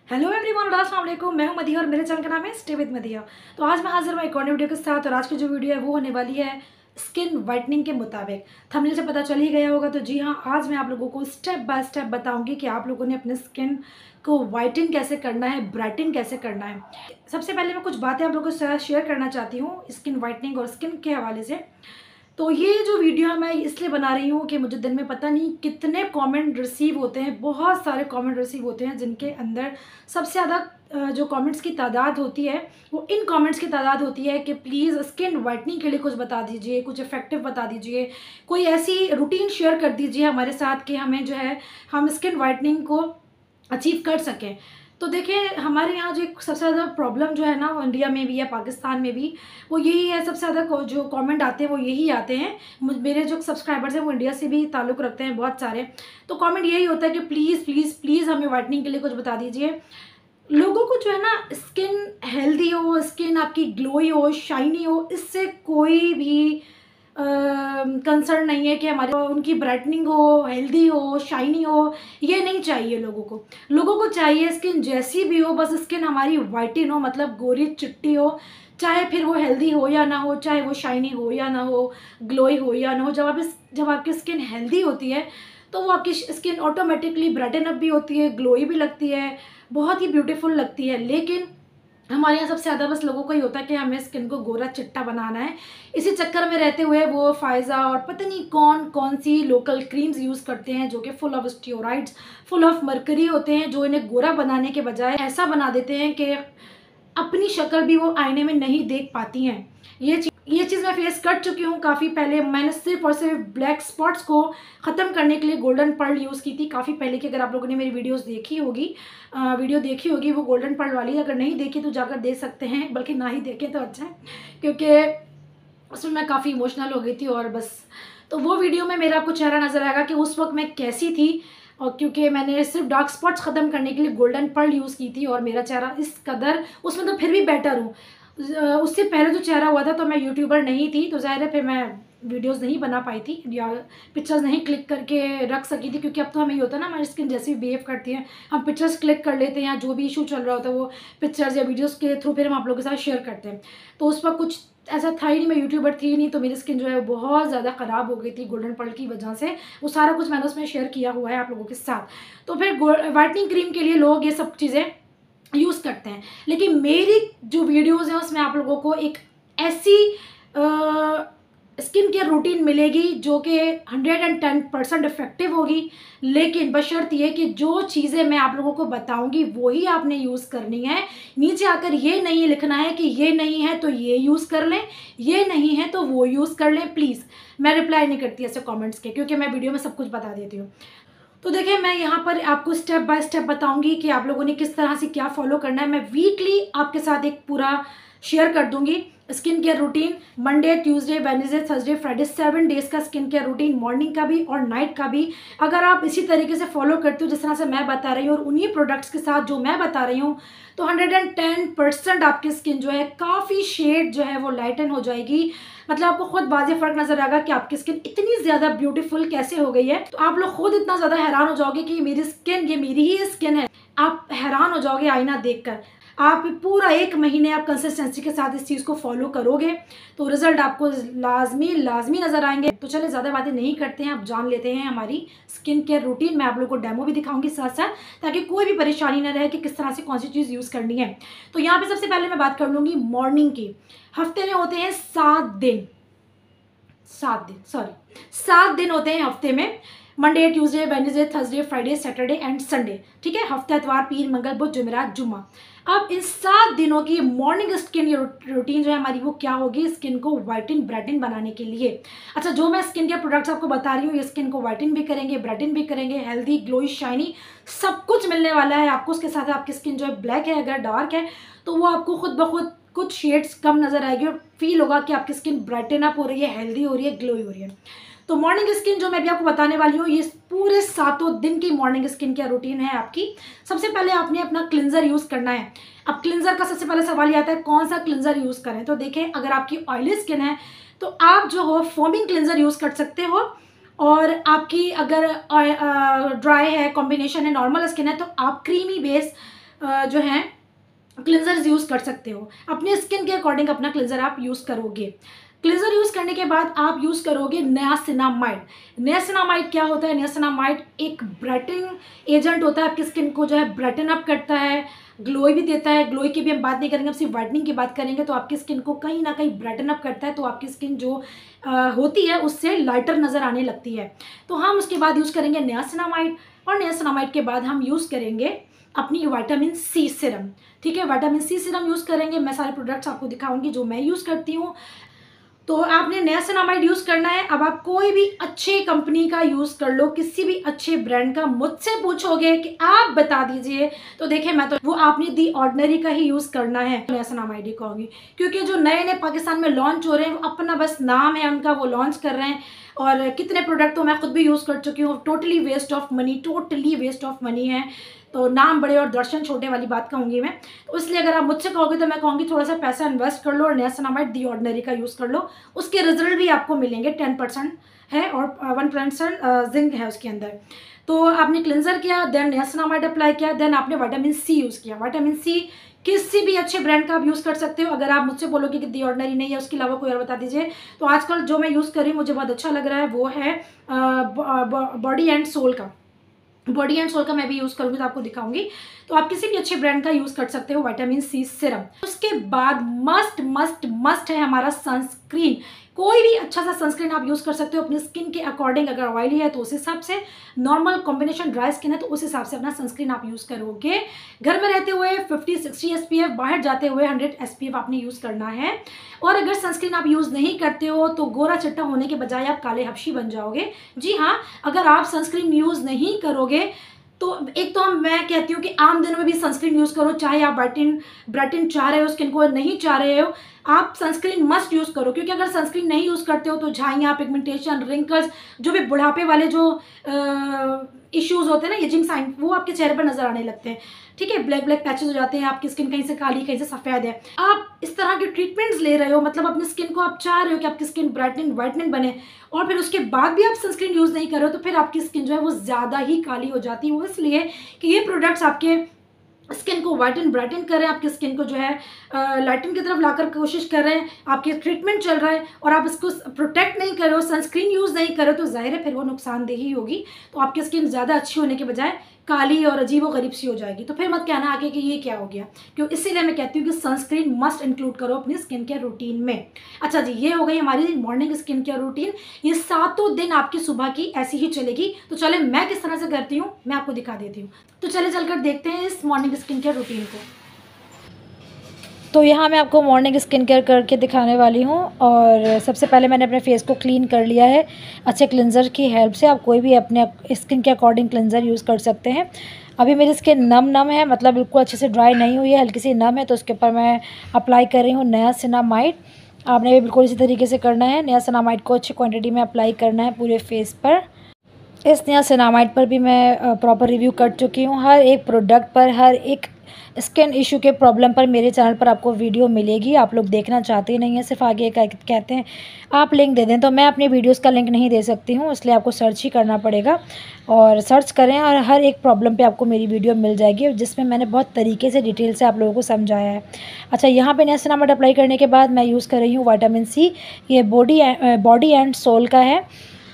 Hello everyone, अस्सलाम वालेकुम। मैं हूं मदिया और मेरे चैनल का नाम है स्टे विद मदिया। तो आज मैं हाजिर हूं एक और वीडियो के साथ। और आज की जो वीडियो है वो होने वाली है स्किन वाइटनिंग के मुताबिक। थंबनेल से पता चल ही गया होगा। तो जी हाँ, आज मैं आप लोगों को स्टेप बाय स्टेप बताऊंगी कि आप लोगों ने अपने स्किन को वाइटन कैसे करना है, ब्राइटन कैसे करना है। सबसे पहले मैं कुछ बातें आप लोगों के साथ शेयर करना चाहती हूँ स्किन वाइटनिंग और स्किन के हवाले से। तो ये जो वीडियो मैं इसलिए बना रही हूँ कि मुझे दिन में पता नहीं कितने कमेंट रिसीव होते हैं, बहुत सारे कमेंट रिसीव होते हैं, जिनके अंदर सबसे ज़्यादा जो कमेंट्स की तादाद होती है वो इन कमेंट्स की तादाद होती है कि प्लीज़ स्किन वाइटनिंग के लिए कुछ बता दीजिए, कुछ इफेक्टिव बता दीजिए, कोई ऐसी रूटीन शेयर कर दीजिए हमारे साथ कि हमें जो है हम स्किन वाइटनिंग को अचीव कर सकें। तो देखिए, हमारे यहाँ जो एक सबसे ज़्यादा प्रॉब्लम जो है ना, वो इंडिया में भी या पाकिस्तान में भी वो यही है। सबसे ज़्यादा जो कमेंट आते हैं वो यही आते हैं। मेरे जो सब्सक्राइबर्स हैं वो इंडिया से भी ताल्लुक़ रखते हैं बहुत सारे। तो कमेंट यही होता है कि प्लीज़ प्लीज़ प्लीज़ हमें वाइटनिंग के लिए कुछ बता दीजिए। लोगों को जो है ना, स्किन हेल्दी हो, स्किन आपकी ग्लोई हो, शाइनी हो, इससे कोई भी कंसर्न नहीं है कि हमारे उनकी ब्राइटनिंग हो, हेल्दी हो, शाइनी हो। ये नहीं चाहिए लोगों को चाहिए स्किन जैसी भी हो, बस स्किन हमारी वाइटन हो, मतलब गोरी चिट्टी हो। चाहे फिर वो हेल्दी हो या ना हो, चाहे वो शाइनी हो या ना हो, ग्लोई हो या ना हो। जब आपकी स्किन हेल्दी होती है तो वो आपकी स्किन ऑटोमेटिकली ब्राइटन अप भी होती है, ग्लोई भी लगती है, बहुत ही ब्यूटीफुल लगती है। लेकिन हमारे यहाँ सबसे ज़्यादा बस लोगों को ही होता है कि हमें स्किन को गोरा चिट्टा बनाना है। इसी चक्कर में रहते हुए वो फायज़ा और पता नहीं कौन कौन सी लोकल क्रीम्स यूज़ करते हैं जो कि full of steroids, full of mercury होते हैं, जो इन्हें गोरा बनाने के बजाय ऐसा बना देते हैं कि अपनी शक्ल भी वो आईने में नहीं देख पाती हैं। ये चीज़ मैं फेस कर चुकी हूँ काफ़ी पहले। मैंने सिर्फ और सिर्फ ब्लैक स्पॉट्स को ख़त्म करने के लिए गोल्डन पर्ल यूज़ की थी काफ़ी पहले की। अगर आप लोगों ने मेरी वीडियो देखी होगी वो गोल्डन पर्ल वाली। अगर नहीं देखी तो जाकर देख सकते हैं, बल्कि ना ही देखें तो अच्छा है, क्योंकि उसमें मैं काफ़ी इमोशनल हो गई थी। और बस तो वो वीडियो में मेरा आपको चेहरा नज़र आएगा कि उस वक्त मैं कैसी थी। और क्योंकि मैंने सिर्फ डार्क स्पॉट्स ख़त्म करने के लिए गोल्डन पर्ल यूज़ की थी और मेरा चेहरा इस कदर उसमें तो फिर भी बेटर हूँ। उससे पहले जो चेहरा हुआ था तो मैं यूट्यूबर नहीं थी, तो ज़ाहिर है फिर मैं वीडियोस नहीं बना पाई थी या पिक्चर्स नहीं क्लिक करके रख सकी थी। क्योंकि अब तो हमें ये होता है ना, हमारी स्किन जैसी बिहेव करती है, हम पिक्चर्स क्लिक कर लेते हैं, या जो भी इशू चल रहा होता है वो पिक्चर्स या वीडियोस के थ्रू फिर हम आप लोगों के साथ शेयर करते हैं। तो उस वक्त कुछ ऐसा था ही नहीं, मैं यूट्यूबर थी नहीं, तो मेरी स्किन जो है बहुत ज़्यादा ख़राब हो गई थी गोल्डन पर्ल की वजह से। वो सारा कुछ मैंने उसमें शेयर किया हुआ है आप लोगों के साथ। तो फिर वाइटनिंग क्रीम के लिए लोग ये सब चीज़ें यूज़ करते हैं। लेकिन मेरी जो वीडियोज़ हैं उसमें आप लोगों को एक ऐसी स्किन केयर रूटीन मिलेगी जो कि 110% इफेक्टिव होगी। लेकिन बशर्त ये कि जो चीज़ें मैं आप लोगों को बताऊंगी वही आपने यूज़ करनी है। नीचे आकर ये नहीं लिखना है कि ये नहीं है तो ये यूज़ कर लें, ये नहीं है तो वो यूज़ कर लें। प्लीज़, मैं रिप्लाई नहीं करती ऐसे कमेंट्स के, क्योंकि मैं वीडियो में सब कुछ बता देती हूँ। तो देखिए, मैं यहाँ पर आपको स्टेप बाय स्टेप बताऊंगी कि आप लोगों ने किस तरह से क्या फॉलो करना है। मैं वीकली आपके साथ एक पूरा शेयर कर दूंगी skin care routine. Monday, Tuesday, Wednesday, Thursday, Friday, 7 days का स्किन केयर रूटीन, मॉर्निंग का भी और नाइट का भी। अगर आप इसी तरीके से फॉलो करते हो जिस तरह से मैं बता रही हूँ और उन्हीं प्रोडक्ट्स के साथ जो मैं बता रही हूँ, तो 110% आपकी स्किन जो है काफ़ी शेड जो है वो लाइटन हो जाएगी। मतलब आपको खुद वाज़े फ़र्क नज़र आएगा कि आपकी स्किन इतनी ज़्यादा ब्यूटीफुल कैसे हो गई है। तो आप लोग खुद इतना ज़्यादा हैरान हो जाओगे कि मेरी स्किन, ये मेरी ही स्किन है। आप हैरान हो जाओगे आईना देखकर। आप पूरा 1 महीने आप कंसिस्टेंसी के साथ इस चीज़ को फॉलो करोगे तो रिज़ल्ट आपको लाजमी नज़र आएंगे। तो चले ज़्यादा बातें नहीं करते हैं, अब जान लेते हैं हमारी स्किन केयर रूटीन। मैं आप लोगों को डेमो भी दिखाऊंगी साथ साथ, ताकि कोई भी परेशानी ना रहे कि किस तरह से कौन सी चीज़ यूज़ करनी है। तो यहाँ पे सबसे पहले मैं बात कर लूँगी मॉर्निंग की। हफ्ते में होते हैं 7 दिन होते हैं हफ्ते में। Monday, Tuesday, Wednesday, Thursday, Friday, Saturday and Sunday. ठीक है, हफ्ता, इतवार, पीर, मंगल, बुध, जुमेरात, जुम्मा। अब इन 7 दिनों की मॉर्निंग स्किन रूटीन जो है हमारी, वो क्या होगी स्किन को वाइटन ब्राइटन बनाने के लिए। अच्छा, जो मैं स्किन केयर प्रोडक्ट्स आपको बता रही हूँ, ये स्किन को वाइटन भी करेंगे, ब्राइटन भी करेंगे, हेल्दी, ग्लोई, शाइनी सब कुछ मिलने वाला है आपको। उसके साथ आपकी स्किन जो है ब्लैक है, अगर डार्क है तो वो आपको खुद ब खुद कुछ शेड्स कम नज़र आएगी और फील होगा कि आपकी स्किन ब्राइटन अप हो रही है, हेल्दी हो रही है, ग्लोई हो रही है। तो मॉर्निंग स्किन जो मैं भी आपको बताने वाली हूँ, ये पूरे 7 दिन की मॉर्निंग स्किन केयर रूटीन है आपकी। सबसे पहले आपने अपना क्लिंजर यूज़ करना है। अब क्लिंजर का सबसे पहले सवाल ये आता है कौन सा क्लिंजर यूज़ करें। तो देखें, अगर आपकी ऑयली स्किन है तो आप जो हो फोमिंग क्लिंजर यूज़ कर सकते हो, और आपकी अगर ड्राई है, कॉम्बिनेशन है, नॉर्मल स्किन है, तो आप क्रीमी बेस जो है क्लिनजर्स यूज़ कर सकते हो। अपने स्किन के अकॉर्डिंग अपना क्लिनजर आप यूज़ करोगे। क्लिनजर यूज़ करने के बाद आप यूज़ करोगे नियासिनामाइड। नियासिनामाइड क्या होता है? नियासिनामाइड एक ब्राइटनिंग एजेंट होता है, आपकी स्किन को जो है ब्राइटन अप करता है, ग्लो भी देता है। ग्लो की भी हम बात नहीं करेंगे, अब सिर्फ वाइटनिंग की बात करेंगे। तो आपकी स्किन को कहीं ना कहीं ब्राइटन अप करता है, तो आपकी स्किन जो होती है उससे लाइटर नज़र आने लगती है। तो हम उसके बाद यूज़ करेंगे नियासिनामाइड, और नियासिनामाइड के बाद हम यूज़ करेंगे अपनी विटामिन सी सीरम। ठीक है, विटामिन सी सीरम यूज़ करेंगे। मैं सारे प्रोडक्ट्स आपको दिखाऊंगी जो मैं यूज़ करती हूँ। तो आपने नियासिनामाइड यूज़ करना है। अब आप कोई भी अच्छे कंपनी का यूज़ कर लो, किसी भी अच्छे ब्रांड का। मुझसे पूछोगे कि आप बता दीजिए, तो देखिए मैं तो वो आपने दी ऑर्डिनरी का ही यूज़ करना है। नियासिनामाइड ही कहूँगी, क्योंकि जो नए नए पाकिस्तान में लॉन्च हो रहे हैं वो अपना बस नाम है उनका, वो लॉन्च कर रहे हैं। और कितने प्रोडक्ट तो मैं खुद भी यूज़ कर चुकी हूँ, totally waste of money, totally waste of money है। तो नाम बड़े और दर्शन छोटे वाली बात कहूँगी मैं। तो इसलिए अगर आप मुझसे कहोगे तो मैं कहूँगी थोड़ा सा पैसा इन्वेस्ट कर लो और नियासिनामाइड दी ऑर्डिनरी का यूज़ कर लो। उसके रिजल्ट भी आपको मिलेंगे। 10% है और 1% जिंक है उसके अंदर। तो आपने क्लिनजर किया, देन नियासिनामाइड अप्लाई किया, देन आपने विटामिन सी यूज़ किया। विटामिन सी किसी भी अच्छे ब्रांड का आप यूज़ कर सकते हो। अगर आप मुझसे बोलोगे कि दी ऑर्डिनरी नहीं है, उसके अलावा कोई और बता दीजिए। तो आजकल जो मैं यूज़ कर रही हूँ मुझे बहुत अच्छा लग रहा है, वो है बॉडी एंड सोल का। बॉडी एंड सोल का मैं भी यूज़ करूँगी तो आपको दिखाऊंगी। तो आप किसी भी अच्छे ब्रांड का यूज़ कर सकते हो विटामिन सी सीरम। उसके बाद मस्ट मस्ट मस्ट है हमारा सनस्क्रीन। कोई भी अच्छा सा सनस्क्रीन आप यूज़ कर सकते हो अपनी स्किन के अकॉर्डिंग। अगर ऑयली है तो उस हिसाब से, नॉर्मल कॉम्बिनेशन ड्राई स्किन है तो उस हिसाब से अपना सनस्क्रीन आप यूज़ करोगे। घर में रहते हुए 50-60 SPF, बाहर जाते हुए 100 SPF आपने यूज़ करना है। और अगर सनस्क्रीन आप यूज़ नहीं करते हो तो गोरा चिट्टा होने के बजाय आप काले हबशी बन जाओगे। जी हाँ, अगर आप सनस्क्रीन यूज़ नहीं करोगे तो एक तो मैं कहती हूँ कि आम दिनों में भी सनस्क्रीन यूज़ करो, चाहे आप ब्राइटन चाह रहे हो, स्किन को नहीं चाह रहे हो, आप सनस्क्रीन मस्ट यूज़ करो। क्योंकि अगर सनस्क्रीन नहीं यूज़ करते हो तो झाइयाँ, पिगमेंटेशन, रिंकल्स, जो भी बुढ़ापे वाले जो इश्यूज़ होते हैं ना, एजिंग साइन, वो आपके चेहरे पर नजर आने लगते हैं। ठीक है, ब्लैक ब्लैक पैचेस हो जाते हैं, आपकी स्किन कहीं से काली कहीं से सफ़ेद है। आप इस तरह के ट्रीटमेंट्स ले रहे हो, मतलब अपनी स्किन को आप चाह रहे हो कि आपकी स्किन ब्राइटनिंग वाइटनिंग बने, और फिर उसके बाद भी आप सनस्क्रीन यूज़ नहीं कर रहे हो, तो फिर आपकी स्किन जो है वो ज़्यादा ही काली हो जाती है। वो इसलिए कि ये प्रोडक्ट्स आपके स्किन को वाइटन ब्राइटन कर रहे हैं, आपकी स्किन को जो है लाइटन की तरफ लाकर कोशिश कर रहे हैं। आपके ट्रीटमेंट चल रहा है और आप इसको प्रोटेक्ट नहीं कर रहे हो, सनस्क्रीन यूज़ नहीं कर रहे हो, तो जाहिर है फिर वो नुकसानदेह ही होगी। तो आपकी स्किन ज़्यादा अच्छी होने के बजाय काली और अजीब व गरीब सी हो जाएगी। तो फिर मत कहना आके कि ये क्या हो गया। क्यों? इसीलिए मैं कहती हूँ कि सनस्क्रीन मस्ट इंक्लूड करो अपनी स्किन केयर रूटीन में। अच्छा जी, ये हो गई हमारी मॉर्निंग स्किन केयर रूटीन। ये 7 दिन आपकी सुबह की ऐसी ही चलेगी। तो चले मैं किस तरह से करती हूँ मैं आपको दिखा देती हूँ। तो चले चलकर देखते हैं इस मॉर्निंग स्किन केयर रूटीन को। तो यहाँ मैं आपको मॉर्निंग स्किन केयर करके दिखाने वाली हूँ। और सबसे पहले मैंने अपने फेस को क्लीन कर लिया है अच्छे क्लिनज़र की हेल्प से। आप कोई भी अपने स्किन के अकॉर्डिंग क्लिनज़र यूज़ कर सकते हैं। अभी मेरी स्किन नम है, मतलब बिल्कुल अच्छे से ड्राई नहीं हुई है, हल्की सी नम है। तो उसके ऊपर मैं अप्लाई कर रही हूँ नियासिनामाइड। आपने भी बिल्कुल इसी तरीके से करना है। नियासिनामाइड को अच्छी क्वान्टिटी में अप्लाई करना है पूरे फेस पर। इस नियासिनामाइड पर भी मैं प्रॉपर रिव्यू कर चुकी हूँ। हर एक प्रोडक्ट पर, हर एक स्किन इशू के प्रॉब्लम पर मेरे चैनल पर आपको वीडियो मिलेगी। आप लोग देखना चाहते नहीं हैं, सिर्फ आगे कहते हैं आप लिंक दे दें, तो मैं अपनी वीडियोस का लिंक नहीं दे सकती हूँ, इसलिए आपको सर्च ही करना पड़ेगा। और सर्च करें और हर एक प्रॉब्लम पे आपको मेरी वीडियो मिल जाएगी, जिसमें मैंने बहुत तरीके से डिटेल से आप लोगों को समझाया है। अच्छा, यहाँ पर नियासिनामाइड अप्लाई करने के बाद मैं यूज़ कर रही हूँ विटामिन सी। ये बॉडी एंड सोल का है।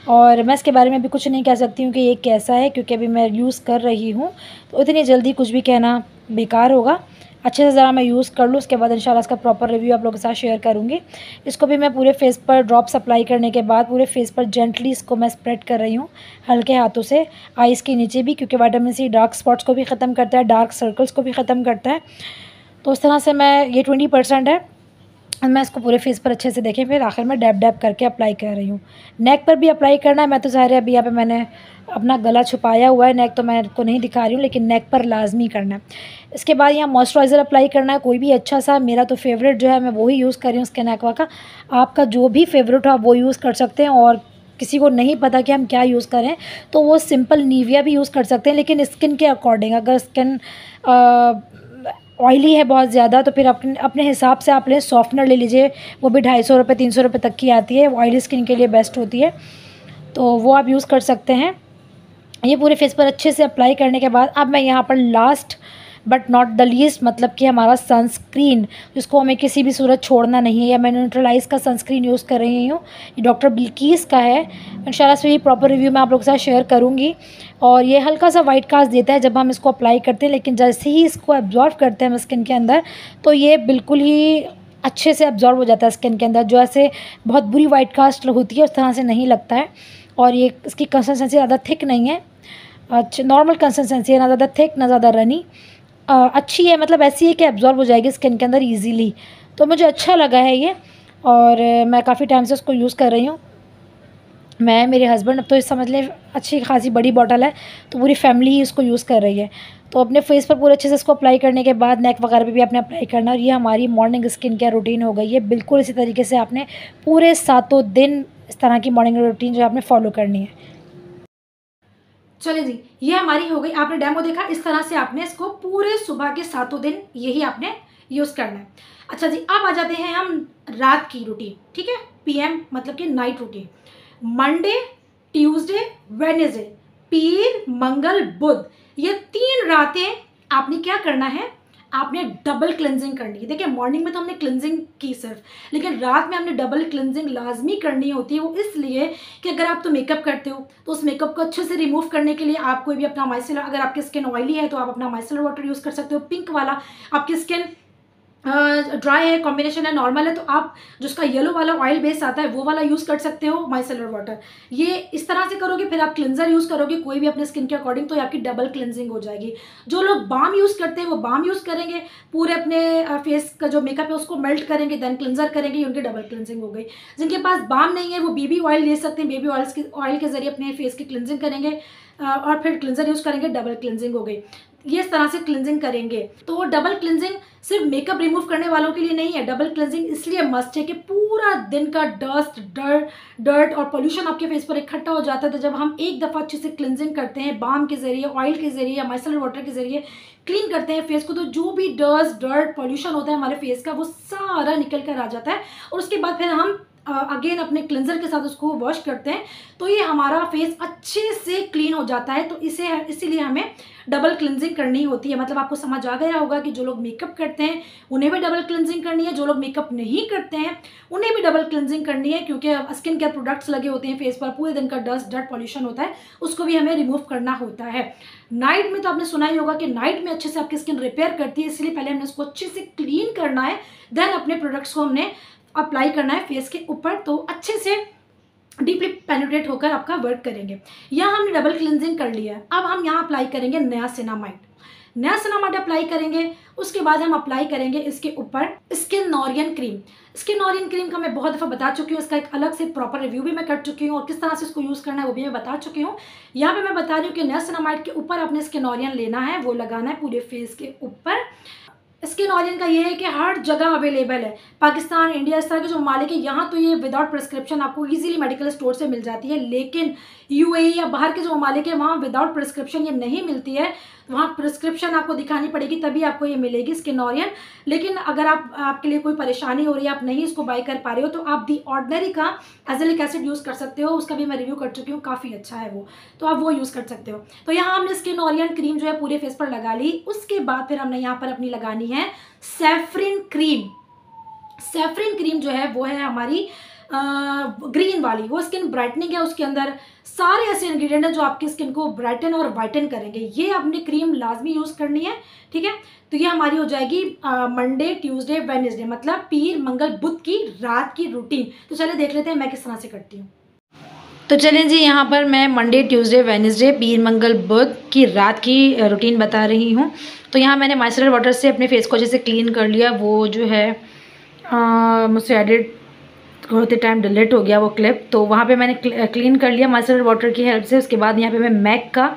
और मैं इसके बारे में भी कुछ नहीं कह सकती हूँ कि ये कैसा है, क्योंकि अभी मैं यूज़ कर रही हूँ, तो इतनी जल्दी कुछ भी कहना बेकार होगा। अच्छे से ज़रा मैं यूज़ कर लूँ, उसके बाद इंशाल्लाह इसका प्रॉपर रिव्यू आप लोगों के साथ शेयर करूँगी। इसको भी मैं पूरे फेस पर ड्रॉप्स अप्लाई करने के बाद पूरे फेस पर जेंटली इसको मैं स्प्रेड कर रही हूँ हल्के हाथों से, आइज़ के नीचे भी, क्योंकि विटामिन सी डार्क स्पॉट्स को भी ख़त्म करता है, डार्क सर्कल्स को भी ख़त्म करता है। तो उस तरह से मैं, ये 20% है, मैं इसको पूरे फेस पर अच्छे से देखें, फिर आखिर में डैब डैब करके अप्लाई कर रही हूँ। नेक पर भी अप्लाई करना है। मैं तो ज़ाहिर है अभी यहाँ पे मैंने अपना गला छुपाया हुआ है, नेक तो मैं आपको नहीं दिखा रही हूँ, लेकिन नेक पर लाजमी करना है। इसके बाद यहाँ मॉइस्चराइज़र अप्लाई करना है, कोई भी अच्छा सा। मेरा तो फेवरेट जो है मैं वही यूज़ कर रही हूँ स्किन एक्वा का। आपका जो भी फेवरेट हो आप वो यूज़ कर सकते हैं। और किसी को नहीं पता कि हम क्या यूज़ करें तो वो सिंपल निविया भी यूज़ कर सकते हैं, लेकिन स्किन के अकॉर्डिंग। अगर स्किन ऑयली है बहुत ज़्यादा तो फिर अपने हिसाब से आप लें। सॉफ्टनर ले लीजिए, वो भी 250 रुपये 300 रुपये तक की आती है, ऑयली स्किन के लिए बेस्ट होती है, तो वो आप यूज़ कर सकते हैं। ये पूरे फेस पर अच्छे से अप्लाई करने के बाद अब मैं यहाँ पर last but not the least, मतलब कि हमारा सनस्क्रीन जिसको हमें किसी भी सूरत छोड़ना नहीं है, या मैं न्यूट्रलाइज का सनस्क्रीन यूज़ कर रही हूँ, ये डॉक्टर बिल्कीस का है। इंशाल्लाह से ये प्रॉपर रिव्यू मैं आप लोगों के साथ शेयर करूँगी। और ये हल्का सा वाइट कास्ट देता है जब हम इसको अप्लाई करते हैं, लेकिन जैसे ही इसको एब्जॉर्व करते हैं हम स्किन के अंदर, तो ये बिल्कुल ही अच्छे से एब्जॉर्व हो जाता है स्किन के अंदर। जो ऐसे बहुत बुरी वाइट कास्ट होती है उस तरह से नहीं लगता है। और ये इसकी कंसिस्टेंसी ज़्यादा थिक नहीं है, अच्छा नॉर्मल कंसिस्टेंसी है, ना ज़्यादा थिक ना ज़्यादा रनी, अच्छी है, मतलब ऐसी है कि एब्जॉर्ब हो जाएगी स्किन के अंदर ईजीली। तो मुझे अच्छा लगा है ये, और मैं काफ़ी टाइम से उसको यूज़ कर रही हूँ। मैं, मेरे हस्बैंड, अब तो इस समझ लें अच्छी खासी बड़ी बॉटल है, तो पूरी फैमिली ही इसको यूज़ कर रही है। तो अपने फेस पर पूरे अच्छे से इसको अप्लाई करने के बाद नेक वगैरह पे भी आपने अप्लाई करना है। और ये हमारी मॉर्निंग स्किन केयर रूटीन हो गई है। बिल्कुल इसी तरीके से आपने पूरे 7 दिन इस तरह की मॉर्निंग रूटीन जो आपने फॉलो करनी है। चलिए जी, ये हमारी हो गई। आपने डेमो देखा, इस तरह से आपने इसको पूरे सुबह के 7 दिन यही आपने यूज़ करना है। अच्छा जी, अब आ जाते हैं हम रात की रूटीन, ठीक है, PM मतलब कि night routine. Monday, Tuesday, Wednesday, पीर, मंगल, बुध, ये 3 रातें आपने क्या करना है, आपने डबल क्लेंजिंग करनी है। देखिए मॉर्निंग में तो हमने क्लेंजिंग की सिर्फ, लेकिन रात में हमने डबल क्लेंजिंग लाजमी करनी होती है। वो इसलिए कि अगर आप तो मेकअप करते हो तो उस मेकअप को अच्छे से रिमूव करने के लिए आप कोई भी अपना माइसेलर, अगर आपकी स्किन ऑयली है तो आप अपना माइसेलर वाटर यूज़ कर सकते हो, पिंक वाला। आपकी स्किन ड्राई है, कॉम्बिनेशन है, नॉर्मल है, तो आप जिसका येलो वाला ऑयल बेस आता है वो वाला यूज़ कर सकते हो, माइसेलर वाटर। ये इस तरह से करोगे, फिर आप क्लिनजर यूज़ करोगे कोई भी अपने स्किन के अकॉर्डिंग, तो आपकी डबल क्लिनजिंग हो जाएगी। जो लोग बाम यूज़ करते हैं वो बाम यूज़ करेंगे, पूरे अपने फेस का जो मेकअप है उसको मेल्ट करेंगे, देन क्लिनजर करेंगे, ये उनकी डबल क्लिनजिंग हो गई। जिनके पास बाम नहीं है वो BB ऑयल ले सकते हैं, बेबी ऑयल के जरिए अपने फेस की क्लिनजिंग करेंगे और फिर क्लिनजर यूज़ करेंगे, डबल क्लिनजिंग हो गई। ये इस तरह से क्लिनजिंग करेंगे। तो डबल क्लिनजिंग सिर्फ मेकअप रिमूव करने वालों के लिए नहीं है, डबल क्लिनजिंग इसलिए मस्ट है कि पूरा दिन का डस्ट, डर्ट और पोल्यूशन आपके फेस पर इकट्ठा हो जाता है। तो जब हम एक दफ़ा अच्छे से क्लिनजिंग करते हैं, बाम के जरिए, ऑयल के जरिए या माइसेलर वाटर के जरिए क्लीन करते हैं फेस को, तो जो भी डस्ट, डर्ट, पोल्यूशन होता है हमारे फेस का वो सारा निकल कर आ जाता है। और उसके बाद फिर हम अगेन अपने क्लिनजर के साथ उसको वॉश करते हैं, तो ये हमारा फेस अच्छे से क्लीन हो जाता है। तो इसीलिए हमें डबल क्लिनजिंग करनी होती है। मतलब आपको समझ आ गया होगा कि जो लोग मेकअप करते हैं उन्हें भी डबल क्लिनजिंग करनी है, जो लोग मेकअप नहीं करते हैं उन्हें भी डबल क्लिनजिंग करनी है, क्योंकि स्किन केयर प्रोडक्ट्स लगे होते हैं फेस पर, पूरे दिन का डस्ट, डर्ट, पॉल्यूशन होता है, उसको भी हमें रिमूव करना होता है। नाइट में तो आपने सुना ही होगा कि नाइट में अच्छे से आपकी स्किन रिपेयर करती है, इसलिए पहले हमने उसको अच्छे से क्लीन करना है, देन अपने प्रोडक्ट्स को हमने अप्लाई करना है फेस के ऊपर, तो अच्छे से डीपली पेनिट्रेट होकर आपका वर्क करेंगे। यहाँ हमने डबल क्लिनजिंग कर लिया है। अब हम यहाँ अप्लाई करेंगे नियासिनामाइड। नियासिनामाइड अप्लाई करेंगे, उसके बाद हम अप्लाई करेंगे इसके ऊपर स्किनोरियन क्रीम। स्किनोरियन क्रीम का मैं बहुत दफ़ा बता चुकी हूँ, इसका एक अलग से प्रॉपर रिव्यू भी मैं कर चुकी हूँ, और किस तरह से इसको यूज़ करना है वो भी मैं बता चुकी हूँ। यहाँ पे मैं बता रही हूँ कि नियासिनामाइड के ऊपर आपने स्किनोरियन लेना है, वो लगाना है पूरे फेस के ऊपर। स्किनोरियन का ये है कि हर जगह अवेलेबल है, पाकिस्तान, इंडिया, इस तरह के जो ममालिक है यहाँ तो ये विदाउट प्रिस्क्रिप्शन आपको इजीली मेडिकल स्टोर से मिल जाती है, लेकिन UAE या बाहर के जो ममालिक है वहाँ विदाउट प्रिस्क्रिप्शन ये नहीं मिलती है, वहाँ प्रिस्क्रिप्शन आपको दिखानी पड़ेगी तभी आपको ये मिलेगी स्किनोरियन। लेकिन अगर आपके लिए कोई परेशानी हो रही है, आप नहीं इसको बाय कर पा रहे हो, तो आप दी ऑर्डिनरी का एजेलिक एसिड यूज़ कर सकते हो, उसका भी मैं रिव्यू कर चुकी हूँ, काफ़ी अच्छा है वो, तो आप वो यूज़ कर सकते हो। तो यहाँ हमने स्किनोरियन क्रीम जो है पूरे फेस पर लगा ली। उसके बाद फिर हमने यहाँ पर अपनी लगानी है सैफरिन क्रीम। सैफरिन क्रीम जो है वो है हमारी ग्रीन वाली, वो स्किन ब्राइटनिंग है, उसके अंदर सारे ऐसे इंग्रेडिएंट हैं जो आपकी स्किन को ब्राइटन और वाइटन करेंगे। ये अपनी क्रीम लाजमी यूज़ करनी है, ठीक है। तो ये हमारी हो जाएगी मंडे, ट्यूसडे, वेडनेसडे, मतलब पीर, मंगल, बुध की रात की रूटीन। तो चलिए देख लेते हैं मैं किस तरह से करती हूँ। तो चलें जी, यहाँ पर मैं मंडे, ट्यूसडे, वेडनेसडे, पीर, मंगल, बुध की रात की रूटीन बता रही हूँ। तो यहाँ मैंने माइसेलर वाटर से अपने फेस को जैसे क्लीन कर लिया, वो जो है मुझसे एडिट होते टाइम डिलीट हो गया वो क्लिप, तो वहाँ पे मैंने क्लीन कर लिया माइसेलर वाटर की हेल्प से। उसके बाद यहाँ पे मैं मैक का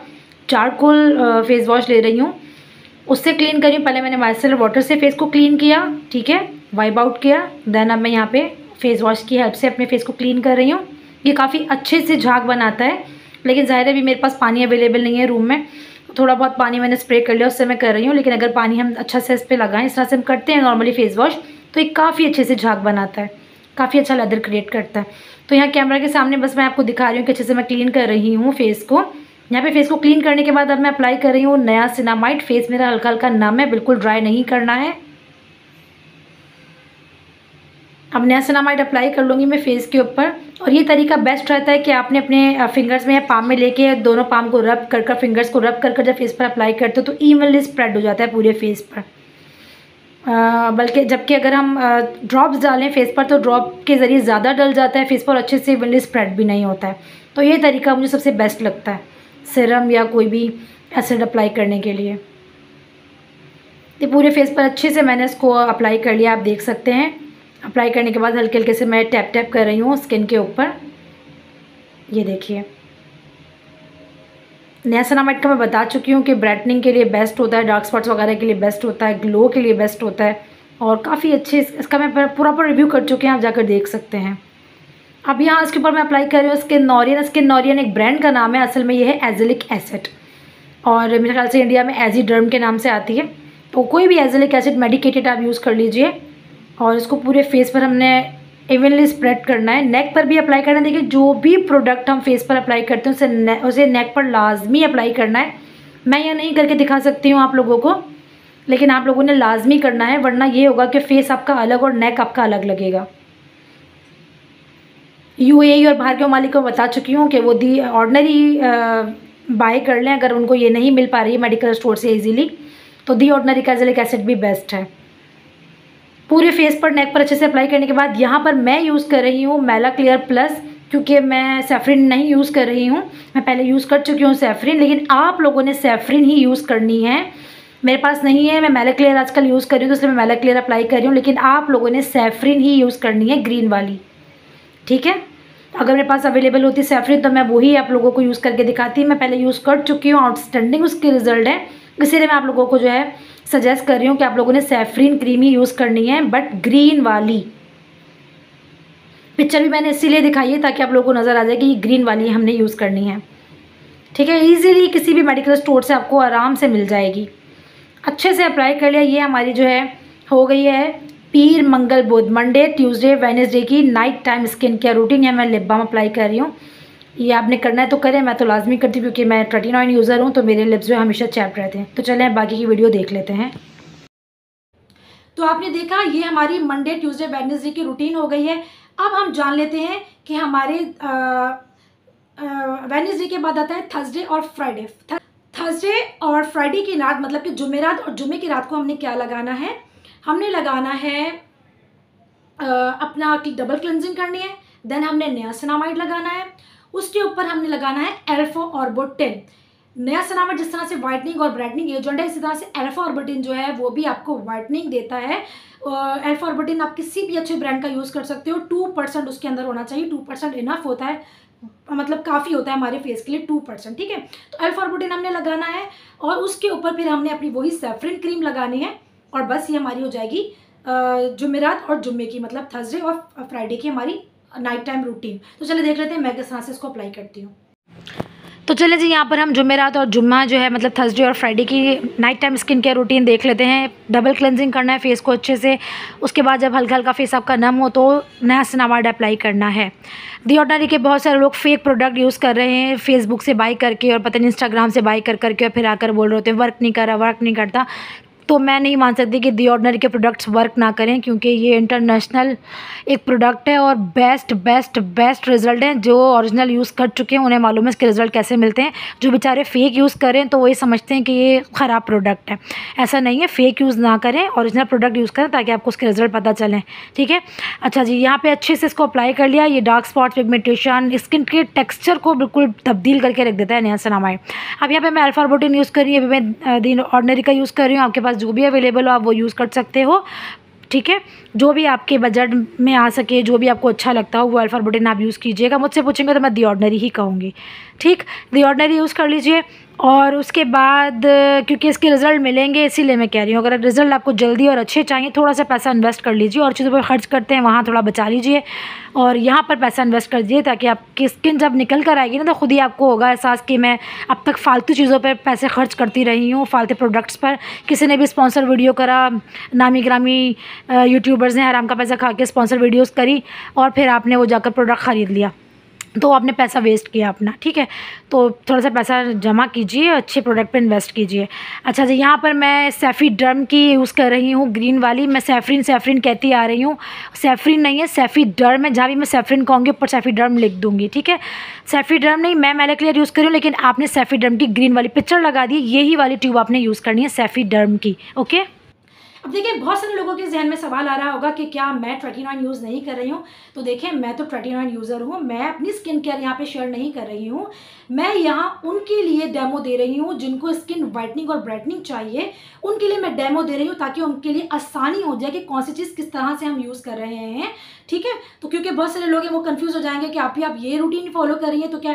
चारकोल फेस वॉश ले रही हूँ, उससे क्लीन करी। पहले मैंने माइसेलर वाटर से फेस को क्लीन किया, ठीक है, वाइप आउट किया, देन अब मैं यहाँ पे फेस वॉश की हेल्प से अपने फेस को क्लीन कर रही हूँ। ये काफ़ी अच्छे से झाग बनाता है, लेकिन ज़ाहिर है भी मेरे पास पानी अवेलेबल नहीं है रूम में, थोड़ा बहुत पानी मैंने स्प्रे कर लिया, उससे मैं कर रही हूँ। लेकिन अगर पानी हम अच्छा से इस पर लगाएं, इस तरह से हम करते हैं नॉर्मली फेस वॉश, तो ये काफ़ी अच्छे से झाग बनाता है, काफ़ी अच्छा लेदर क्रिएट करता है। तो यहाँ कैमरा के सामने बस मैं आपको दिखा रही हूँ कि अच्छे से मैं क्लीन कर रही हूँ फेस को। यहाँ पे फेस को क्लीन करने के बाद अब मैं अप्लाई कर रही हूँ नियासिनामाइड। फेस मेरा हल्का हल्का नम है, बिल्कुल ड्राई नहीं करना है। अब नियासिनामाइड अप्लाई कर लूँगी मैं फेस के ऊपर। और ये तरीका बेस्ट रहता है कि आपने अपने फिंगर्स में या पाम में लेके दोनों पाम को रब कर फिंगर्स को रब कर जब फेस पर अप्लाई करते हो तो इवनली स्प्रेड हो जाता है पूरे फेस पर। बल्कि जबकि अगर हम ड्रॉप्स डालें फेस पर तो ड्रॉप के ज़रिए ज़्यादा डल जाता है फेस पर, अच्छे से इवनली स्प्रेड भी नहीं होता है। तो ये तरीका मुझे सबसे बेस्ट लगता है सीरम या कोई भी एसिड अप्लाई करने के लिए। तो पूरे फेस पर अच्छे से मैंने इसको अप्लाई कर लिया, आप देख सकते हैं। अप्लाई करने के बाद हल्के हल्के से मैं टैप टैप कर रही हूँ स्किन के ऊपर। ये देखिए, नियासिनामाइड का मैं बता चुकी हूँ कि ब्राइटनिंग के लिए बेस्ट होता है, डार्क स्पॉट्स वगैरह के लिए बेस्ट होता है, ग्लो के लिए बेस्ट होता है और काफ़ी अच्छे इसका मैं प्रॉपर रिव्यू कर चुके हैं, आप जाकर देख सकते हैं। अब यहाँ इसके ऊपर मैं अप्लाई कर रही हूँ स्किन नॉरियन। स्किन नॉरियन एक ब्रांड का नाम है, असल में ये है एजेलिक एसिड और मेरे ख्याल से इंडिया में एजीडर्म के नाम से आती है। तो कोई भी एजेलिक एसिड मेडिकेटेड आप यूज़ कर लीजिए और इसको पूरे फेस पर हमने इवनली स्प्रेड करना है। नेक पर भी अप्लाई करना है। देखिए, जो भी प्रोडक्ट हम फेस पर अप्लाई करते हैं उसे नेक पर लाजमी अप्लाई करना है। मैं यह नहीं करके दिखा सकती हूँ आप लोगों को, लेकिन आप लोगों ने लाजमी करना है, वरना ये होगा कि फेस आपका अलग और नेक आपका अलग लगेगा। यूएई और बाहर के ममालिक को बता चुकी हूँ कि वो दी ऑर्डनरी बाय कर लें अगर उनको ये नहीं मिल पा रही है मेडिकल स्टोर से इजीली, तो दी ऑर्डनरी का एजेलिक एसिड भी बेस्ट है। पूरे फेस पर नेक पर अच्छे से अप्लाई करने के बाद यहाँ पर मैं यूज़ कर रही हूँ मैला क्लियर प्लस, क्योंकि मैं सैफरिन नहीं यूज़ कर रही हूँ। मैं पहले यूज़ कर चुकी हूँ सैफरिन, लेकिन आप लोगों ने सैफरिन ही यूज़ करनी है। मेरे पास नहीं है, मैं मैला क्लियर आजकल यूज़ कर रही हूँ तो इसलिए मैं मैला क्लियर अप्लाई कर रही हूँ, लेकिन आप लोगों ने सैफरिन ही यूज़ करनी है, ग्रीन वाली, ठीक है। अगर मेरे पास अवेलेबल होती सैफरिन तो मैं वही आप लोगों को यूज़ करके दिखाती। मैं पहले यूज़ कर चुकी हूँ, आउटस्टैंडिंग उसके रिजल्ट है, इसीलिए मैं आप लोगों को जो है सजेस्ट कर रही हूँ कि आप लोगों ने सैफरिन क्रीम ही यूज़ करनी है, बट ग्रीन वाली। पिक्चर भी मैंने इसीलिए दिखाई है ताकि आप लोगों को नज़र आ जाए कि ये ग्रीन वाली हमने यूज़ करनी है, ठीक है। ईजिली किसी भी मेडिकल स्टोर से आपको आराम से मिल जाएगी। अच्छे से अप्लाई कर लिया। ये हमारी जो है हो गई है पीर मंगल बुध, मंडे ट्यूसडे वेडनेसडे की night time skin care routine. या मैं लिप बाम अप्लाई कर रही हूँ, ये आपने करना है तो करें, मैं तो लाजमी करती हूँ क्योंकि मैं 39 यूज़र हूँ तो मेरे लिप्स जो हमेशा चैप्ट रहते हैं। तो चलें बाकी की वीडियो देख लेते हैं। तो आपने देखा ये हमारी मंडे ट्यूसडे वेडनेसडे की रूटीन हो गई है। अब हम जान लेते हैं कि हमारे वेडनेसडे के बाद आता है थर्सडे और फ्राइडे। थर्सडे और फ्राइडे की रात, मतलब कि जुमेरात और जुमे की रात को हमने क्या लगाना है, हमने लगाना है अपना डबल क्लेंजिंग करनी है। देन हमने नियासिनामाइड लगाना है, उसके ऊपर हमने लगाना है अल्फा ऑर्बिटिन। नियासिनामाइड जिस तरह से वाइटनिंग और ब्राइटनिंग एजेंट है, इसी तरह से अल्फा ऑर्बिटिन जो है वो भी आपको वाइटनिंग देता है। अल्फा ऑर्बिटिन आप किसी भी अच्छे ब्रांड का यूज़ कर सकते हो। 2% उसके अंदर होना चाहिए, 2% इनफ होता है, मतलब काफ़ी होता है हमारे फेस के लिए 2%, ठीक है। तो अल्फा ऑर्बिटिन हमने लगाना है और उसके ऊपर फिर हमने अपनी वही सैफरिन क्रीम लगानी है और बस ये हमारी हो जाएगी जुमेरात और जुम्मे की, मतलब थर्सडे और फ्राइडे की हमारी नाइट टाइम रूटीन। तो चलिए देख लेते हैं मैं किस तरह से इसको अप्लाई करती हूँ। तो चलिए जी, यहाँ पर हम जुमेरात और जुम्मा जो है मतलब थर्सडे और फ्राइडे की night time skin care routine देख लेते हैं। डबल क्लेंजिंग करना है फेस को अच्छे से, उसके बाद जब हल्का हल्का फेस आपका नम हो तो नियासिनामाइड अप्लाई करना है। दी ऑर्डिनरी के बहुत सारे लोग फेक प्रोडक्ट यूज़ कर रहे हैं फेसबुक से बाई करके और पता नहीं इंस्टाग्राम से बाई कर करके और फिर आकर बोल रहे होते हैं वर्क नहीं कर रहा, वर्क नहीं करता। तो मैं नहीं मान सकती कि दी ऑर्डिनरी के प्रोडक्ट्स वर्क ना करें, क्योंकि ये इंटरनेशनल एक प्रोडक्ट है और बेस्ट रिज़ल्ट हैं। जो ओरिजिनल यूज़ कर चुके हैं उन्हें मालूम है इसके रिज़ल्ट कैसे मिलते हैं। जो बेचारे फेक यूज़ करें तो वही समझते हैं कि ये ख़राब प्रोडक्ट है। ऐसा नहीं है, फेक यूज़ ना करें, ओरिजिनल प्रोडक्ट यूज़ करें ताकि आपको उसके रिज़ल्ट पता चलें, ठीक है। अच्छा जी, यहाँ पर अच्छे से इसको अप्लाई कर लिया। ये डार्क स्पॉट, पिगमेंटेशन, स्किन के टेक्स्चर को बिल्कुल तब्दील करके रख देता है नियासिनामाइड। अब यहाँ पर मैं अल्फा ऑर्बिटिन यूज़ कर रही हूँ, अभी मैं दी ऑर्डिनरी का यूज़ कर रही हूँ। आपके पास जो भी अवेलेबल हो आप वो यूज़ कर सकते हो, ठीक है। जो भी आपके बजट में आ सके, जो भी आपको अच्छा लगता हो वो अल्फा ऑर्बिटिन आप यूज़ कीजिएगा। मुझसे पूछेंगे तो मैं दी ऑर्डिनरी ही कहूँगी, ठीक। दी ऑर्डिनरी यूज़ कर लीजिए और उसके बाद क्योंकि इसके रिज़ल्ट मिलेंगे इसीलिए मैं कह रही हूँ, अगर रिज़ल्ट आपको जल्दी और अच्छे चाहिए थोड़ा सा पैसा इन्वेस्ट कर लीजिए और चीज़ों पर खर्च करते हैं वहाँ थोड़ा बचा लीजिए और यहाँ पर पैसा इन्वेस्ट कर दीजिए ताकि आपकी स्किन जब निकल कर आएगी ना तो खुद ही आपको होगा एहसास कि मैं अब तक फालतू चीज़ों पर पैसे खर्च करती रही हूँ, फालतू प्रोडक्ट्स पर। किसी ने भी स्पॉन्सर वीडियो करा, नामी ग्रामी यूट्यूबर्स ने हराम का पैसा खा के स्पॉन्सर वीडियोज़ करी और फिर आपने वो जाकर प्रोडक्ट ख़रीद लिया। तो आपने पैसा वेस्ट किया अपना, ठीक है। तो थोड़ा सा पैसा जमा कीजिए, अच्छे प्रोडक्ट पे इन्वेस्ट कीजिए। अच्छा जी, यहाँ पर मैं सैफी डर्म की यूज़ कर रही हूँ, ग्रीन वाली। मैं सैफरीन कहती आ रही हूँ, सैफरीन नहीं है, सैफी डर्म है। जहाँ भी मैं सैफरीन कहूँगी ऊपर सैफी डर्म लिख दूँगी, ठीक है। सैफी डर्म नहीं, मैं मैला क्लियर यूज़ कर रही हूँ, लेकिन आपने सैफी डर्म की ग्रीन वाली पिक्चर लगा दी, यही वाली ट्यूब आपने यूज़ करनी है सैफी डर्म की, ओके। अब देखिए, बहुत सारे लोगों के जहन में सवाल आ रहा होगा कि क्या मैं ट्रेटिनॉइन यूज़ नहीं कर रही हूँ। तो देखिए, मैं तो ट्रेटिनॉइन यूज़र हूँ, मैं अपनी स्किन केयर यहाँ पे शेयर नहीं कर रही हूँ। मैं यहाँ उनके लिए डेमो दे रही हूँ जिनको स्किन वाइटनिंग और ब्राइटनिंग चाहिए, उनके लिए मैं डेमो दे रही हूँ, ताकि उनके लिए आसानी हो जाए कि कौन सी चीज़ किस तरह से हम यूज़ कर रहे हैं, ठीक है। तो क्योंकि बहुत सारे लोग हैं वो कंफ्यूज हो जाएंगे कि आप ये रूटीन फॉलो कर रही हैं तो क्या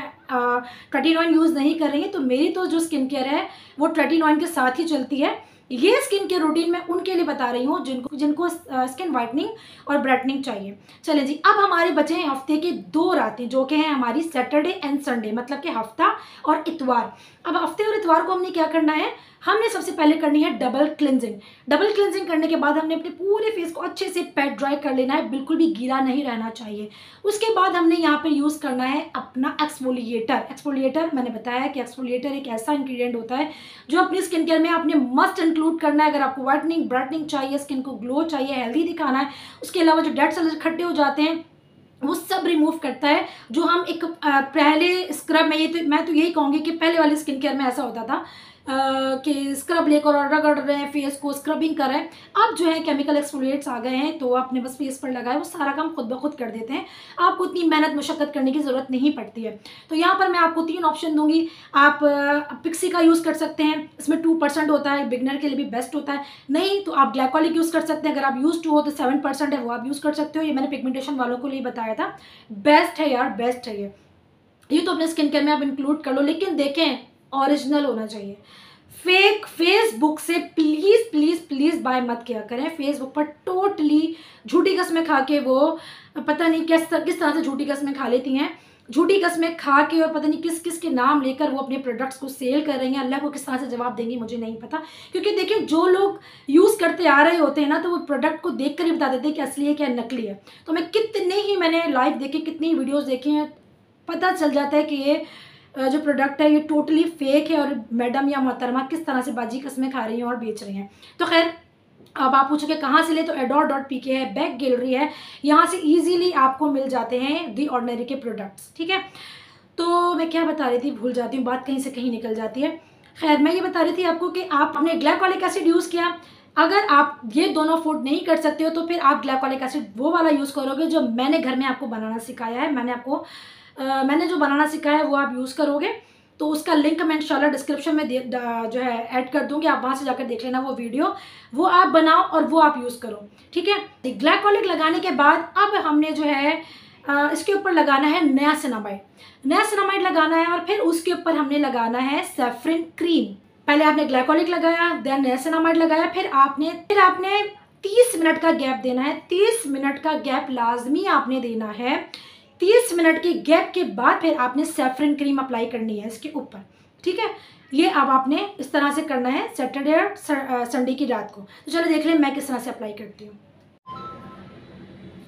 ट्रेटिनॉइन यूज़ नहीं कर रही हैं। तो मेरी तो जो स्किन केयर है वो ट्रेटिनॉइन के साथ ही चलती है। ये स्किन केयर रूटीन मैं उनके लिए बता रही हूँ जिनको स्किन वाइटनिंग और ब्राइटनिंग चाहिए। चलें जी, अब हमारे बचे हैं हफ्ते के 2 रातें, जो कि हैं हमारी सैटरडे एंड संडे, मतलब कि हफ्ता और इतवार। अब हफ्ते और इतवार को हमने क्या करना है, हमने सबसे पहले करनी है डबल क्लिनजिंग। डबल क्लिनजिंग करने के बाद हमने अपने पूरे फेस को अच्छे से पैट ड्राई कर लेना है, बिल्कुल भी गीला नहीं रहना चाहिए। उसके बाद हमने यहाँ पर यूज़ करना है अपना एक्सफोलिएटर। एक्सफोलिएटर मैंने बताया कि एक्सफोलिएटर एक ऐसा इंग्रेडिएंट होता है जो अपनी स्किन केयर में आपने मस्ट इंक्लूड करना है। अगर आपको वाइटनिंग ब्राइटनिंग चाहिए, स्किन को ग्लो चाहिए, हेल्दी दिखाना है, उसके अलावा जो डेड सेल्स इकट्ठे हो जाते हैं वो सब रिमूव करता है। जो हम एक पहले स्क्रब में, मैं तो यही कहूँगी कि पहले वाली स्किन केयर में ऐसा होता था कि स्क्रब लेकर और रगड़ रहे हैं फेस को, स्क्रबिंग कर रहे हैं। अब जो है केमिकल एक्सफोलिएट्स आ गए हैं, तो आपने बस फेस पर लगाए, वो सारा काम खुद ब खुद कर देते हैं, आपको इतनी मेहनत मुशक्कत करने की ज़रूरत नहीं पड़ती है। तो यहाँ पर मैं आपको 3 ऑप्शन दूंगी। आप पिक्सी का यूज़ कर सकते हैं, इसमें 2% होता है, बिगनर के लिए भी बेस्ट होता है। नहीं तो आप ग्लाइकोलिक यूज़ कर सकते हैं, अगर आप यूज टू हो तो 7% है, वो आप यूज़ कर सकते हो। ये मैंने पिगमेंटेशन वालों को लिए बताया था, बेस्ट है यार, बेस्ट है ये तो अपने स्किन केयर में आप इंक्लूड कर लो। लेकिन देखें, ओरिजिनल होना चाहिए। फेक फेसबुक से प्लीज़ प्लीज़ प्लीज़ बाय मत किया करें। फेसबुक पर टोटली झूठी कस्में खा के वो पता नहीं किस तरह से झूठी कस्में खा लेती हैं, झूठी कस्में खा के और पता नहीं किस किस के नाम लेकर वो अपने प्रोडक्ट्स को सेल कर रही हैं। अल्लाह को किस तरह से जवाब देंगी मुझे नहीं पता, क्योंकि देखिए जो लोग यूज़ करते आ रहे होते हैं ना, तो वो प्रोडक्ट को देख कर ही बता देते हैं कि असली है क्या नकली है। तो मैंने लाइव देखे, कितनी वीडियोज़ देखे हैं, पता चल जाता है कि ये जो प्रोडक्ट है ये टोटली फेक है, और मैडम या मोहतरमा किस तरह से बाजी कस्में खा रही हैं और बेच रही हैं। तो खैर, अब आप पूछोगे कहाँ से ले, तो adore.pk है, बैक गैलरी है, यहाँ से इजीली आपको मिल जाते हैं दी ऑर्डिनरी के प्रोडक्ट्स, ठीक है। तो मैं क्या बता रही थी, भूल जाती हूँ, बात कहीं से कहीं निकल जाती है। खैर, मैं ये बता रही थी आपको कि आपने ग्लाइकोलिक एसिड यूज़ किया। अगर आप ये दोनों फूड नहीं कर सकते हो तो फिर आप ग्लाइकोलिक एसिड वो वाला यूज़ करोगे जो मैंने घर में आपको बनाना सिखाया है। मैंने जो बनाना सिखाया है वो आप यूज़ करोगे। तो उसका लिंक मैं इंशाल्लाह डिस्क्रिप्शन में जो है ऐड कर दूँगी, आप वहाँ से जाकर देख लेना वो वीडियो, वो आप बनाओ और वो आप यूज़ करो, ठीक है। ग्लाइकोलिक लगाने के बाद अब हमने जो है इसके ऊपर लगाना है नियासिनामाइड लगाना है, और फिर उसके ऊपर हमने लगाना है सैफरन क्रीम। पहले आपने ग्लाइकोलिक लगाया, देन नियासिनामाइड लगाया, फिर आपने 30 मिनट का गैप देना है। 30 मिनट का गैप लाजमी आपने देना है। 30 मिनट के गैप के बाद फिर आपने सैफरन क्रीम अप्लाई करनी है इसके ऊपर, ठीक है। ये अब आपने इस तरह से करना है सैटरडे और संडे की रात को। तो चलो देख लें मैं किस तरह से अप्लाई करती हूँ।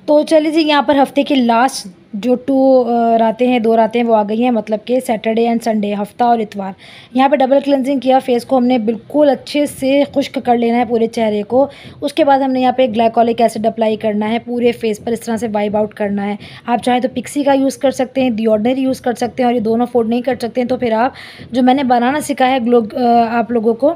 तो चलिए जी, यहाँ पर हफ्ते की लास्ट जो 2 रातें हैं, 2 रातें वो आ गई हैं, मतलब कि सैटरडे एंड संडे, हफ्ता और इतवार। यहाँ पे डबल क्लेंजिंग किया, फेस को हमने बिल्कुल अच्छे से खुश्क कर लेना है पूरे चेहरे को। उसके बाद हमने यहाँ पे ग्लाइकोलिक एसिड अप्लाई करना है पूरे फेस पर, इस तरह से वाइब आउट करना है। आप चाहें तो पिक्सी का यूज़ कर सकते हैं, दी ऑर्डिनरी यूज़ कर सकते हैं, और ये दोनों अफोर्ड नहीं कर सकते हैं तो फिर आप जो मैंने बनाना सिखाया है आप लोगों को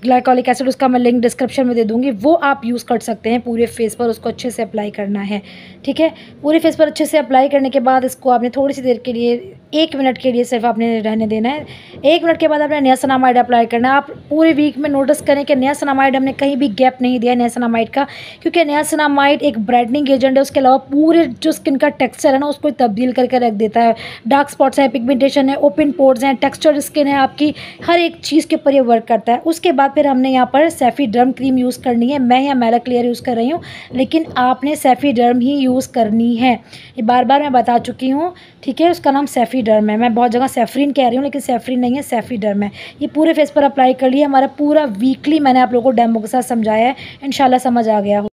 ग्लाइकोलिक एसिड, उसका मैं लिंक डिस्क्रिप्शन में दे दूँगी, वो आप यूज़ कर सकते हैं पूरे फेस पर। उसको अच्छे से अप्लाई करना है, ठीक है। पूरे फेस पर अच्छे से अप्लाई करने के बाद इसको आपने थोड़ी सी देर के लिए 1 मिनट के लिए सिर्फ आपने रहने देना है। 1 मिनट के बाद आपने नियासिनामाइड अप्लाई करना है। आप पूरे वीक में नोटिस करें कि नियासिनामाइड हमने कहीं भी गैप नहीं दिया नियासिनामाइड का, क्योंकि नियासिनामाइड एक ब्राइटनिंग एजेंट है। उसके अलावा पूरे जो स्किन का टेक्सचर है ना, उसको तब्दील करके रख देता है। डार्क स्पॉट्स हैं, पिगमेंटेशन है, ओपन पोर्स हैं, टेक्सचर स्किन है आपकी, हर एक चीज़ के ऊपर ये वर्क करता है। उसके बाद फिर हमने यहाँ पर सैफी डर्म क्रीम यूज़ करनी है। मैं यहाँ मैला क्लियर यूज़ कर रही हूँ, लेकिन आपने सैफी डर्म ही यूज़ करनी है। ये बार बार मैं बता चुकी हूँ, ठीक है। उसका नाम सैफी डर्म है, मैं बहुत जगह सैफरीन कह रही हूँ, लेकिन सैफरीन नहीं है, सैफी डर्म है। ये पूरे फेस पर अप्लाई कर लिया। हमारा पूरा वीकली मैंने आप लोगों को डेमो के साथ समझाया है, इंशाल्लाह समझ आ गया हो।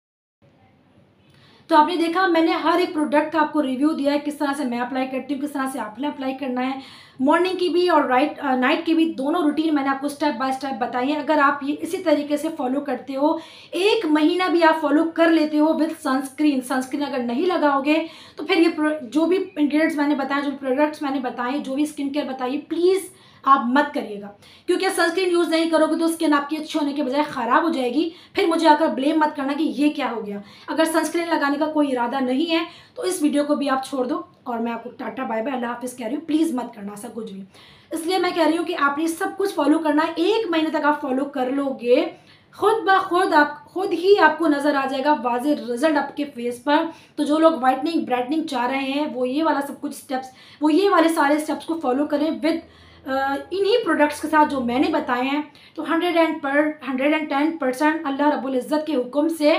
तो आपने देखा मैंने हर एक प्रोडक्ट का आपको रिव्यू दिया है, किस तरह से मैं अप्लाई करती हूँ, किस तरह से आपने अप्लाई करना है। मॉर्निंग की भी और नाइट की भी दोनों रूटीन मैंने आपको स्टेप बाय स्टेप बताई है। अगर आप ये इसी तरीके से फॉलो करते हो, 1 महीना भी आप फॉलो कर लेते हो विद सनस्क्रीन अगर नहीं लगाओगे तो फिर ये जो भी इंग्रेडिएंट्स मैंने बताए, जो भी प्रोडक्ट्स मैंने बताए, जो भी स्किन केयर बताइए, प्लीज़ आप मत करिएगा, क्योंकि सनस्क्रीन यूज़ नहीं करोगे तो स्किन आपकी अच्छी होने के बजाय ख़राब हो जाएगी। फिर मुझे आकर ब्लेम मत करना कि ये क्या हो गया। अगर सनस्क्रीन लगाने का कोई इरादा नहीं है तो इस वीडियो को भी आप छोड़ दो और मैं आपको टाटा बाय बाय अल्लाह हाफिज़ कह रही हूँ। प्लीज़ मत करना ऐसा कुछ भी। इसलिए मैं कह रही हूँ कि आपने सब कुछ फॉलो करना है। 1 महीने तक आप फॉलो कर लोगे, खुद ही आपको नज़र आ जाएगा वाज़े रिजल्ट आपके फेस पर। तो जो लोग वाइटनिंग ब्राइटनिंग चाह रहे हैं वो ये वाला सब कुछ स्टेप्स, वो ये वाले सारे स्टेप्स को फॉलो करें विद इन्हीं प्रोडक्ट्स के साथ जो मैंने बताए हैं। तो 110% अल्लाह रब्बुल इज़्ज़त के हुक्म से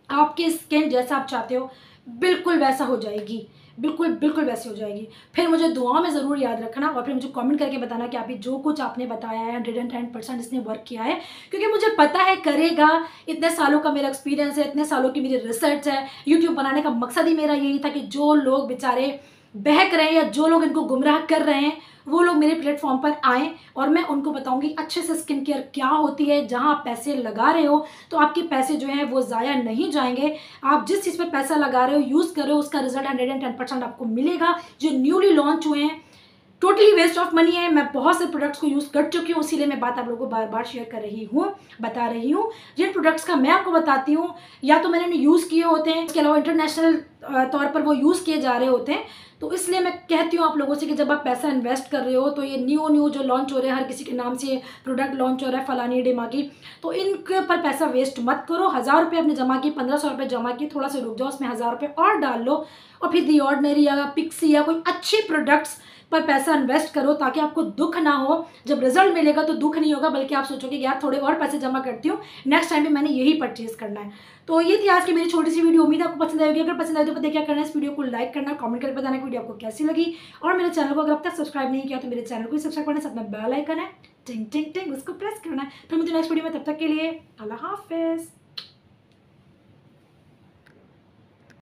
आपकी स्किन जैसा आप चाहते हो बिल्कुल वैसा हो जाएगी, बिल्कुल वैसी हो जाएगी। फिर मुझे दुआओं में ज़रूर याद रखना और फिर मुझे कमेंट करके बताना कि आप ये जो कुछ आपने बताया है 110% इसने वर्क किया है, क्योंकि मुझे पता है करेगा। इतने सालों का मेरा एक्सपीरियंस है, इतने सालों की मेरी रिसर्च है। यूट्यूब बनाने का मकसद ही मेरा यही था कि जो लोग बेचारे बहक रहे हैं या जो लोग इनको गुमराह कर रहे हैं वो लोग मेरे प्लेटफॉर्म पर आएँ और मैं उनको बताऊंगी अच्छे से स्किन केयर क्या होती है। जहां आप पैसे लगा रहे हो तो आपके पैसे जो हैं वो ज़ाया नहीं जाएंगे। आप जिस चीज़ पर पैसा लगा रहे हो, यूज़ कर रहे हो, उसका रिजल्ट 110% आपको मिलेगा। जो न्यूली लॉन्च हुए हैं टोटली वेस्ट ऑफ मनी है। मैं बहुत से प्रोडक्ट्स को यूज़ कर चुकी हूँ, इसीलिए मैं बात आप लोगों को बार बार शेयर कर रही हूँ, बता रही हूँ। जिन प्रोडक्ट्स का मैं आपको बताती हूँ या तो मैंने यूज़ किए होते हैं, इसके अलावा इंटरनेशनल तौर पर वो यूज़ किए जा रहे होते हैं। तो इसलिए मैं कहती हूँ आप लोगों से कि जब आप पैसा इन्वेस्ट कर रहे हो तो ये न्यू जो लॉन्च हो रहे हैं, हर किसी के नाम से प्रोडक्ट लॉन्च हो रहा है फलानी डिमागी, तो इनके ऊपर पैसा वेस्ट मत करो। 1000 रुपये आपने जमा किए, 1500 रुपये जमा किए, थोड़ा सा रुक जाओ, उसमें 1000 रुपये और डाल लो और फिर दी ऑर्डिनरी या पिक्सी या कोई अच्छे प्रोडक्ट्स पर पैसा इन्वेस्ट करो ताकि आपको दुख ना हो। जब रिजल्ट मिलेगा तो दुख नहीं होगा, बल्कि आप सोचोगे कि यार थोड़े और पैसे जमा करती हूँ, नेक्स्ट टाइम भी मैंने यही परचेज करना है। तो ये थी आज की मेरी छोटी सी वीडियो। उम्मीद आपको पसंद आएगी। अगर पसंद आए तो पता क्या करना है, इस वीडियो को लाइक करना, कमेंट करके बताना कि वीडियो आपको कैसी लगी। और मेरे चैनल को अगर अब तक सब्सक्राइब नहीं किया तो मेरे चैनल को सब्सक्राइब करना, साथ में बेल आइकन है टिंग टिंग टिंग उसको प्रेस करना है। फिर मुझे नेक्स्ट वीडियो में, तब तक के लिए अल्लाह हाफिज़।